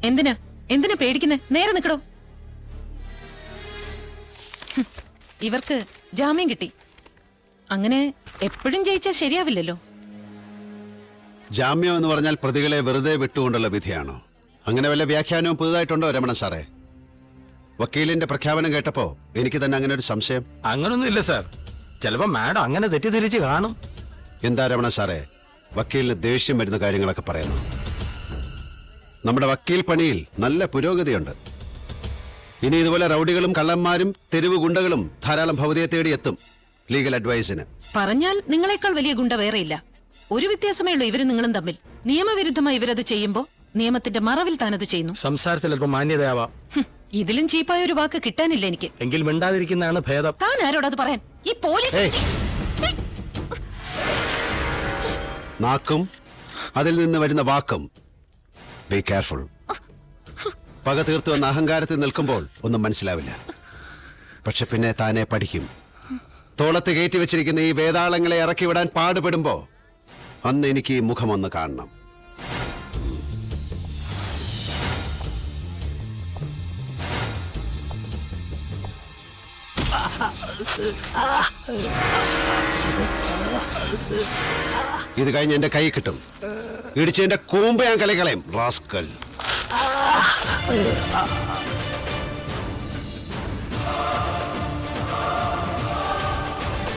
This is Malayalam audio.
എന്തിനാ എന്തിനാ പേടിക്കുന്നേ? നേരെ നിക്കടോ. ഇവർക്ക് ജാമ്യം കിട്ടി. അങ്ങനെ എപ്പോഴും ജയിച്ചാൽ ശരിയാവില്ലല്ലോ. ജാമ്യം എന്ന് പറഞ്ഞാൽ പ്രതികളെ വെറുതെ വിട്ടുകൊണ്ടുള്ള വിധിയാണോ? അങ്ങനെ വല്ല വ്യാഖ്യാനവും പുതുതായിട്ടുണ്ടോ രമണൻ സാറേ? വക്കീലിന്റെ പ്രഖ്യാപനം കേട്ടപ്പോ എനിക്ക് തന്നെ അങ്ങനെ ഒരു സംശയം. അങ്ങനൊന്നും ഇല്ല സാർ. ചിലപ്പോ മാഡം അങ്ങനെ തെറ്റിദ്ധരിച്ച് കാണും. എന്താ രമണൻ സാറേ വക്കീലിന് ദേഷ്യം വരുന്ന കാര്യങ്ങളൊക്കെ പറയുന്നു? നമ്മുടെ വക്കീൽ പണിയിൽ നല്ല പുരോഗതിയുണ്ട്. ഇനി ഇതുപോലെ റൗഡികളും കള്ളന്മാരും തെരുവ് ഗുണ്ടകളും ധാരാളം ഭൗതിയെ തേടി എത്തും ലീഗൽ അഡ്വൈസിന്. പറഞ്ഞാൽ നിങ്ങളെക്കാൾ വലിയ ഗുണ്ട വേറെയില്ല. ഒരു വ്യത്യാസമേ ഉള്ളൂ ഇവരും നിങ്ങളും തമ്മിൽ. നിയമവിരുദ്ധമായി ഇവരത് ചെയ്യുമ്പോ നിയമത്തിന്റെ മറവിൽ താനത് ചെയ്യുന്നു. സംസാരത്തിൽ അല്പം മാന്യതയാവാം. ഇതിലും ചീപ്പായ ഒരു വാക്ക് കിട്ടാനില്ല എനിക്ക്. എങ്കിൽ മിണ്ടാതിരിക്കുന്നതാണ് ഭേദം. താൻ ആരോടത് പറയാൻ? ഈ പോലീസ് നാക്കും അതിൽ നിന്ന് വരുന്ന വാക്കും. Be careful. പക തീർത്തു വന്ന അഹങ്കാരത്തിൽ നിൽക്കുമ്പോൾ ഒന്നും മനസ്സിലാവില്ല. പക്ഷെ പിന്നെ താനെ പഠിക്കും. തോളത്ത് കയറ്റി വെച്ചിരിക്കുന്ന ഈ വേതാളങ്ങളെ ഇറക്കി വിടാൻ പാടുപെടുമ്പോ അന്ന് എനിക്ക് ഈ മുഖമൊന്ന് കാണണം. ഇത് കഴിഞ്ഞ് എന്റെ കൈ കിട്ടും. ഇടിച്ചെന്റെ കൂമ്പ് ഞാൻ കളികളയും റാസ്കൽ.